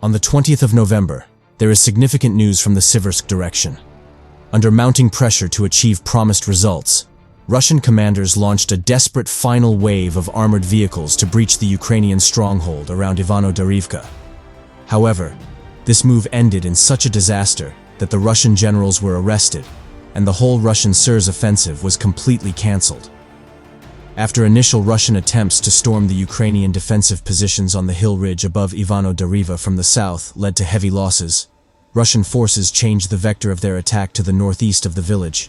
On the 20th of November, there is significant news from the Siversk direction. Under mounting pressure to achieve promised results, Russian commanders launched a desperate final wave of armored vehicles to breach the Ukrainian stronghold around Ivano-Darivka. However, this move ended in such a disaster that the Russian generals were arrested, and the whole Russian Surs offensive was completely cancelled. After initial Russian attempts to storm the Ukrainian defensive positions on the hill ridge above Ivano-Darivka from the south led to heavy losses, Russian forces changed the vector of their attack to the northeast of the village.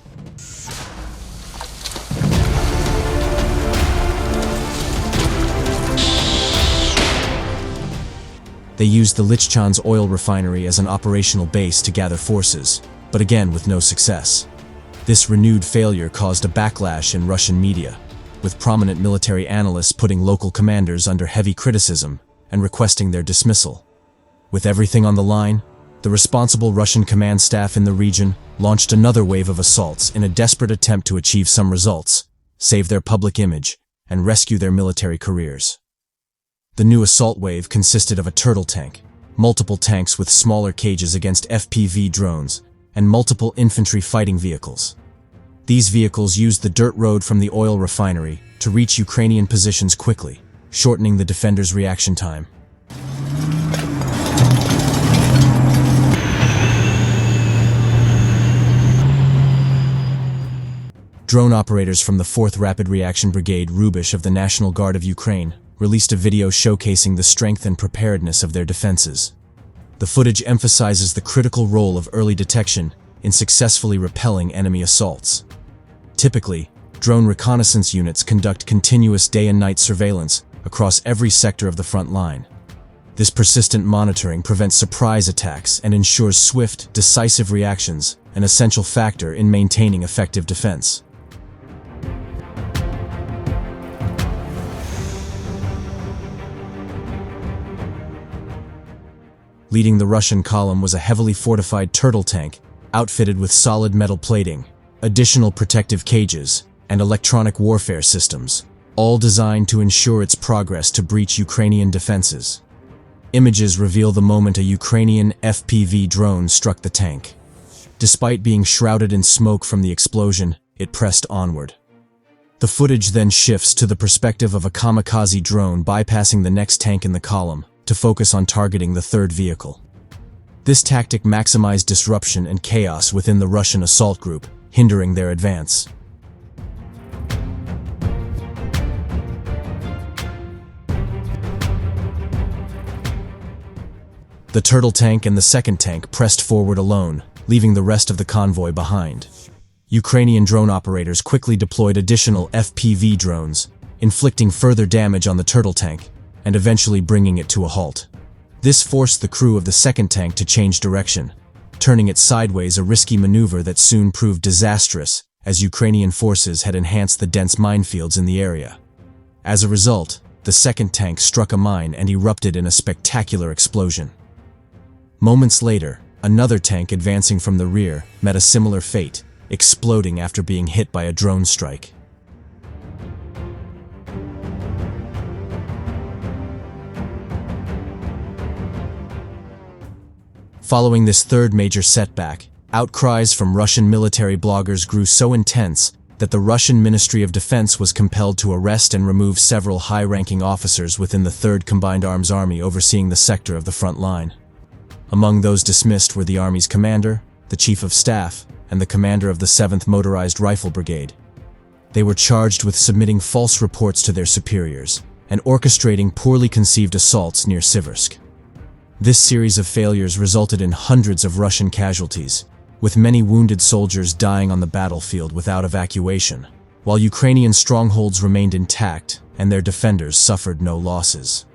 They used the Lysychansk oil refinery as an operational base to gather forces, but again with no success. This renewed failure caused a backlash in Russian media, with prominent military analysts putting local commanders under heavy criticism and requesting their dismissal. With everything on the line, the responsible Russian command staff in the region launched another wave of assaults in a desperate attempt to achieve some results, save their public image, and rescue their military careers. The new assault wave consisted of a turtle tank, multiple tanks with smaller cages against FPV drones, and multiple infantry fighting vehicles. These vehicles used the dirt road from the oil refinery to reach Ukrainian positions quickly, shortening the defenders' reaction time. Drone operators from the 4th Rapid Reaction Brigade Rubish of the National Guard of Ukraine released a video showcasing the strength and preparedness of their defenses. The footage emphasizes the critical role of early detection in successfully repelling enemy assaults. Typically, drone reconnaissance units conduct continuous day and night surveillance across every sector of the front line. This persistent monitoring prevents surprise attacks and ensures swift, decisive reactions, an essential factor in maintaining effective defense. Leading the Russian column was a heavily fortified turtle tank, outfitted with solid metal plating, additional protective cages, and electronic warfare systems, all designed to ensure its progress to breach Ukrainian defenses. Images reveal the moment a Ukrainian FPV drone struck the tank. Despite being shrouded in smoke from the explosion, it pressed onward. The footage then shifts to the perspective of a kamikaze drone bypassing the next tank in the column to focus on targeting the third vehicle. This tactic maximized disruption and chaos within the Russian assault group, hindering their advance. The turtle tank and the second tank pressed forward alone, leaving the rest of the convoy behind. Ukrainian drone operators quickly deployed additional FPV drones, inflicting further damage on the turtle tank, and eventually bringing it to a halt. This forced the crew of the second tank to change direction, turning it sideways, a risky maneuver that soon proved disastrous as Ukrainian forces had enhanced the dense minefields in the area. As a result, the second tank struck a mine and erupted in a spectacular explosion. Moments later, another tank advancing from the rear met a similar fate, exploding after being hit by a drone strike. Following this third major setback, outcries from Russian military bloggers grew so intense that the Russian Ministry of Defense was compelled to arrest and remove several high-ranking officers within the 3rd Combined Arms Army overseeing the sector of the front line. Among those dismissed were the Army's commander, the Chief of Staff, and the commander of the 7th Motorized Rifle Brigade. They were charged with submitting false reports to their superiors and orchestrating poorly conceived assaults near Siversk. This series of failures resulted in hundreds of Russian casualties, with many wounded soldiers dying on the battlefield without evacuation, while Ukrainian strongholds remained intact and their defenders suffered no losses.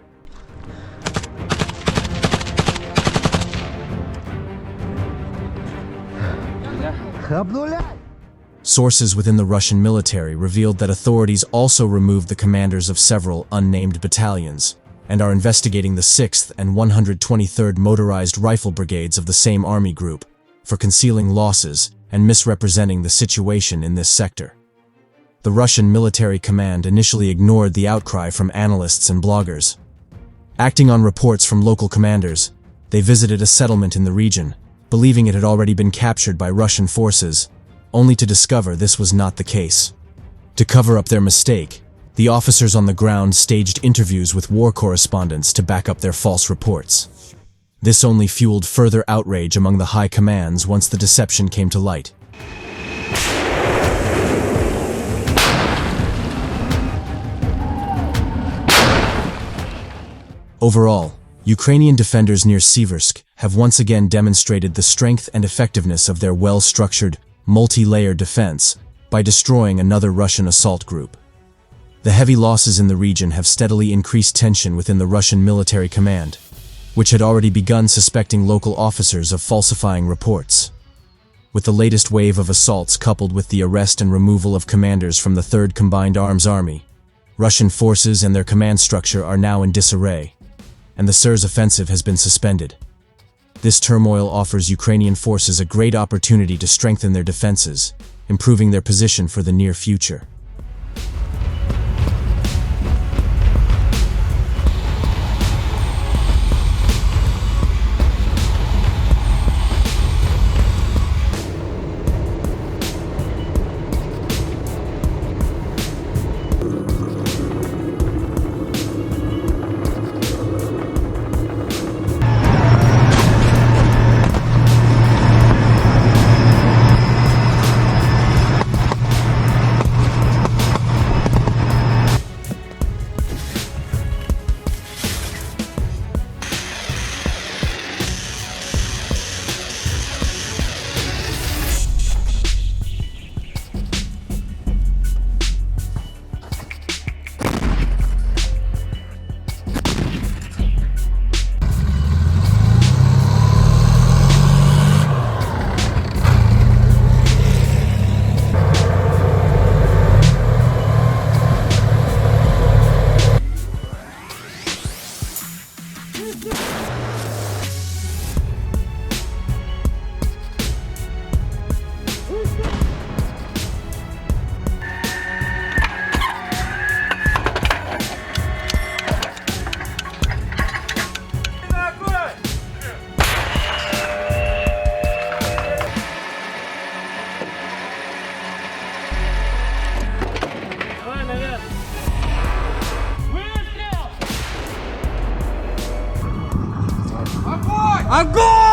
Sources within the Russian military revealed that authorities also removed the commanders of several unnamed battalions, and are investigating the 6th and 123rd Motorized Rifle Brigades of the same army group for concealing losses and misrepresenting the situation in this sector. The Russian military command initially ignored the outcry from analysts and bloggers. Acting on reports from local commanders, They visited a settlement in the region, believing it had already been captured by Russian forces, only to discover this was not the case. To cover up their mistake, the officers on the ground staged interviews with war correspondents to back up their false reports. This only fueled further outrage among the high commands once the deception came to light. Overall, Ukrainian defenders near Siversk have once again demonstrated the strength and effectiveness of their well-structured, multi-layered defense by destroying another Russian assault group. The heavy losses in the region have steadily increased tension within the Russian military command, which had already begun suspecting local officers of falsifying reports. With the latest wave of assaults coupled with the arrest and removal of commanders from the 3rd Combined Arms Army, Russian forces and their command structure are now in disarray, and the Surs offensive has been suspended. This turmoil offers Ukrainian forces a great opportunity to strengthen their defenses, improving their position for the near future. Огонь!